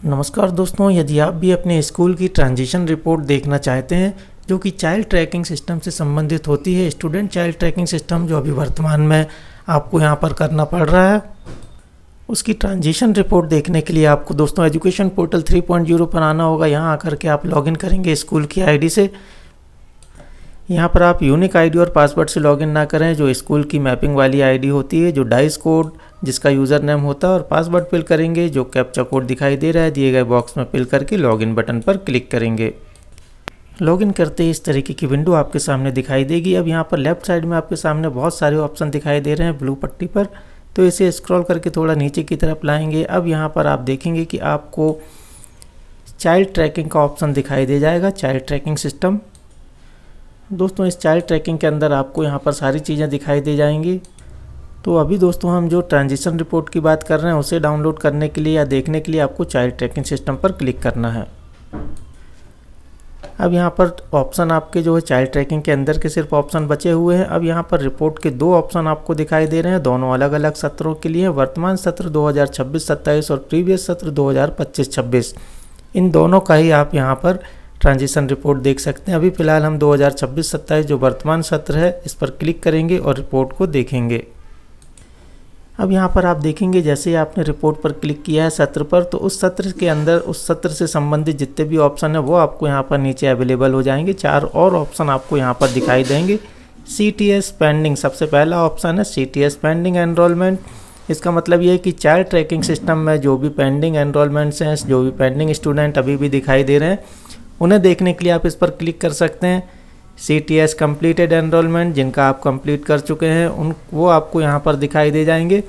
नमस्कार दोस्तों, यदि आप भी अपने स्कूल की ट्रांजिशन रिपोर्ट देखना चाहते हैं जो कि चाइल्ड ट्रैकिंग सिस्टम से संबंधित होती है, स्टूडेंट चाइल्ड ट्रैकिंग सिस्टम जो अभी वर्तमान में आपको यहाँ पर करना पड़ रहा है, उसकी ट्रांजिशन रिपोर्ट देखने के लिए आपको दोस्तों एजुकेशन पोर्टल 3.0 पर आना होगा। यहाँ आकर के आप लॉगिन करेंगे स्कूल की आईडी से। यहाँ पर आप यूनिक आईडी और पासवर्ड से लॉगिन ना करें, जो स्कूल की मैपिंग वाली आईडी होती है, जो डाइस कोड जिसका यूज़र नेम होता है, और पासवर्ड फिल करेंगे। जो कैप्चा कोड दिखाई दे रहा है दिए गए बॉक्स में फिल करके लॉगिन बटन पर क्लिक करेंगे। लॉगिन करते ही इस तरीके की विंडो आपके सामने दिखाई देगी। अब यहाँ पर लेफ्ट साइड में आपके सामने बहुत सारे ऑप्शन दिखाई दे रहे हैं ब्लू पट्टी पर, तो इसे स्क्रॉल करके थोड़ा नीचे की तरफ लाएंगे। अब यहाँ पर आप देखेंगे कि आपको चाइल्ड ट्रैकिंग का ऑप्शन दिखाई दे जाएगा, चाइल्ड ट्रैकिंग सिस्टम। दोस्तों इस चाइल्ड ट्रैकिंग के अंदर आपको यहाँ पर सारी चीज़ें दिखाई दे जाएंगी। तो अभी दोस्तों हम जो ट्रांजिशन रिपोर्ट की बात कर रहे हैं उसे डाउनलोड करने के लिए या देखने के लिए आपको चाइल्ड ट्रैकिंग सिस्टम पर क्लिक करना है। अब यहाँ पर ऑप्शन आपके जो है चाइल्ड ट्रैकिंग के अंदर के सिर्फ ऑप्शन बचे हुए हैं। अब यहाँ पर रिपोर्ट के दो ऑप्शन आपको दिखाई दे रहे हैं, दोनों अलग अलग सत्रों के लिए, वर्तमान सत्र 2026-27 और प्रीवियस सत्र 2025-26। इन दोनों का ही आप यहाँ पर ट्रांजिशन रिपोर्ट देख सकते हैं। अभी फ़िलहाल हम 2026-27 जो वर्तमान सत्र है इस पर क्लिक करेंगे और रिपोर्ट को देखेंगे। अब यहाँ पर आप देखेंगे जैसे ही आपने रिपोर्ट पर क्लिक किया है सत्र पर, तो उस सत्र के अंदर उस सत्र से संबंधित जितने भी ऑप्शन है वो आपको यहाँ पर नीचे अवेलेबल हो जाएंगे। चार और ऑप्शन आपको यहाँ पर दिखाई देंगे। CTS पेंडिंग सबसे पहला ऑप्शन है, CTS पेंडिंग एनरोलमेंट। इसका मतलब ये है कि चाइल्ड ट्रैकिंग सिस्टम में जो भी पेंडिंग एनरोलमेंट्स हैं, जो भी पेंडिंग स्टूडेंट अभी भी दिखाई दे रहे हैं, उन्हें देखने के लिए आप इस पर क्लिक कर सकते हैं। CTS कंप्लीटेड एनरोलमेंट, जिनका आप कंप्लीट कर चुके हैं वो आपको यहाँ पर दिखाई दे जाएंगे।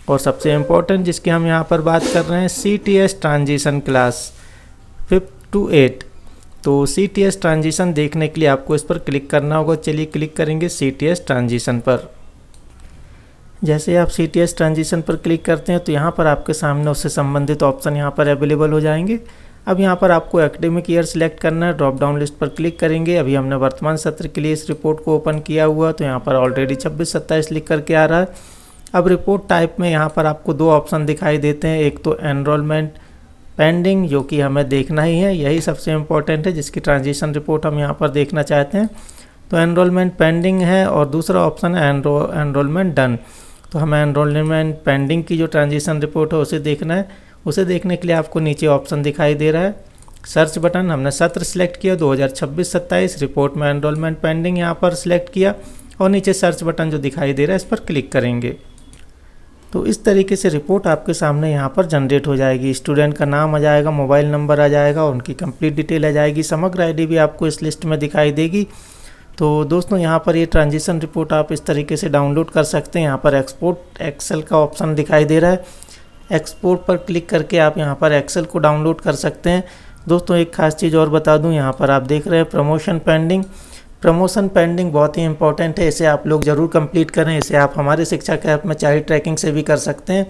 और सबसे इम्पोर्टेंट जिसकी हम यहाँ पर बात कर रहे हैं, CTS ट्रांजिशन क्लास 5 to 8। तो CTS ट्रांजिशन देखने के लिए आपको इस पर क्लिक करना होगा। चलिए क्लिक करेंगे CTS ट्रांजिशन पर। जैसे आप CTS ट्रांजिशन पर क्लिक करते हैं तो यहाँ पर आपके सामने उससे संबंधित ऑप्शन यहाँ पर अवेलेबल हो जाएंगे। अब यहाँ पर आपको एकेडमिक ईयर सेलेक्ट करना है, ड्रॉप डाउन लिस्ट पर क्लिक करेंगे। अभी हमने वर्तमान सत्र के लिए इस रिपोर्ट को ओपन किया हुआ, तो यहाँ पर ऑलरेडी 26-27 लिख करके आ रहा है। अब रिपोर्ट टाइप में यहाँ पर आपको दो ऑप्शन दिखाई देते हैं, एक तो एनरोलमेंट पेंडिंग जो कि हमें देखना ही है, यही सबसे इम्पोर्टेंट है जिसकी ट्रांजिशन रिपोर्ट हम यहाँ पर देखना चाहते हैं। तो एनरोलमेंट पेंडिंग है और दूसरा ऑप्शन है एनरोलमेंट डन। तो हमें एनरोलमेंट पेंडिंग की जो ट्रांजिशन रिपोर्ट है उसे देखना है। उसे देखने के लिए आपको नीचे ऑप्शन दिखाई दे रहा है सर्च बटन। हमने सत्र सिलेक्ट किया 2026-27, रिपोर्ट में एनरोलमेंट पेंडिंग यहाँ पर सिलेक्ट किया और नीचे सर्च बटन जो दिखाई दे रहा है इस पर क्लिक करेंगे। तो इस तरीके से रिपोर्ट आपके सामने यहाँ पर जनरेट हो जाएगी। स्टूडेंट का नाम आ जाएगा, मोबाइल नंबर आ जाएगा, उनकी कंप्लीट डिटेल आ जाएगी, समग्र आईडी भी आपको इस लिस्ट में दिखाई देगी। तो दोस्तों यहाँ पर ये ट्रांजिशन रिपोर्ट आप इस तरीके से डाउनलोड कर सकते हैं। यहाँ पर एक्सपोर्ट एक्सेल का ऑप्शन दिखाई दे रहा है, एक्सपोर्ट पर क्लिक करके आप यहाँ पर एक्सेल को डाउनलोड कर सकते हैं। दोस्तों एक खास चीज़ और बता दूँ, यहाँ पर आप देख रहे हैं प्रमोशन पेंडिंग। प्रमोशन पेंडिंग बहुत ही इंपॉर्टेंट है, इसे आप लोग ज़रूर कंप्लीट करें। इसे आप हमारे शिक्षा के ऐप में चाइल्ड ट्रैकिंग से भी कर सकते हैं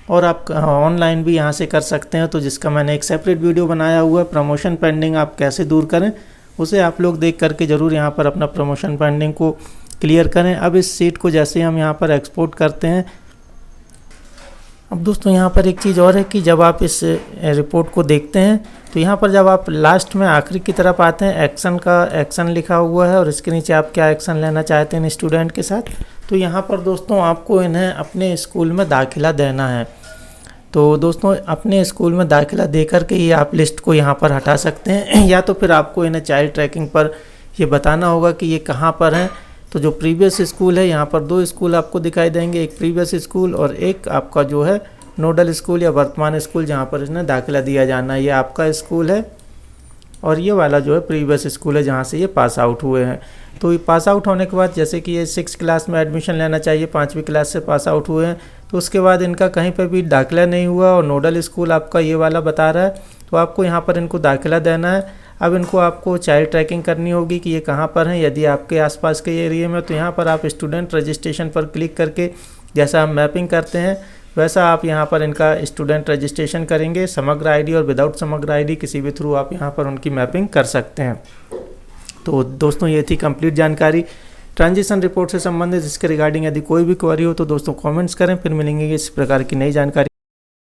और आप ऑनलाइन भी यहाँ से कर सकते हैं। तो जिसका मैंने एक सेपरेट वीडियो बनाया हुआ है, प्रमोशन पेंडिंग आप कैसे दूर करें, उसे आप लोग देख करके ज़रूर यहाँ पर अपना प्रमोशन पेंडिंग को क्लियर करें। अब इस सीट को जैसे हम यहाँ पर एक्सपोर्ट करते हैं, अब दोस्तों यहाँ पर एक चीज़ और है कि जब आप इस रिपोर्ट को देखते हैं तो यहाँ पर जब आप लास्ट में आखिरी की तरफ आते हैं, एक्शन का एक्शन लिखा हुआ है और इसके नीचे आप क्या एक्शन लेना चाहते हैं स्टूडेंट के साथ। तो यहाँ पर दोस्तों आपको इन्हें अपने स्कूल में दाखिला देना है। तो दोस्तों अपने स्कूल में दाखिला दे करके ये आप लिस्ट को यहाँ पर हटा सकते हैं या तो फिर आपको इन्हें चाइल्ड ट्रैकिंग पर ये बताना होगा कि ये कहाँ पर हैं। तो जो प्रीवियस स्कूल है, यहाँ पर दो स्कूल आपको दिखाई देंगे, एक प्रीवियस स्कूल और एक आपका जो है नोडल स्कूल या वर्तमान स्कूल जहाँ पर इन्हें दाखिला दिया जाना है। ये आपका स्कूल है और ये वाला जो है प्रीवियस स्कूल है जहाँ से ये पास आउट हुए हैं। तो ये पास आउट होने के बाद जैसे कि ये 6 क्लास में एडमिशन लेना चाहिए, 5वीं क्लास से पास आउट हुए हैं, तो उसके बाद इनका कहीं पर भी दाखिला नहीं हुआ और नोडल स्कूल आपका ये वाला बता रहा है, तो आपको यहाँ पर इनको दाखिला देना है। अब इनको आपको चाइल्ड ट्रैकिंग करनी होगी कि ये कहाँ पर हैं। यदि आपके आसपास के एरिया में तो यहाँ पर आप स्टूडेंट रजिस्ट्रेशन पर क्लिक करके जैसा हम मैपिंग करते हैं वैसा आप यहाँ पर इनका स्टूडेंट रजिस्ट्रेशन करेंगे। समग्र आईडी और विदाउट समग्र आईडी किसी भी थ्रू आप यहाँ पर उनकी मैपिंग कर सकते हैं। तो दोस्तों ये थी कंप्लीट जानकारी ट्रांजिशन रिपोर्ट से संबंधित। इसके रिगार्डिंग यदि कोई भी क्वेरी हो तो दोस्तों कमेंट्स करें। फिर मिलेंगे इस प्रकार की नई जानकारी।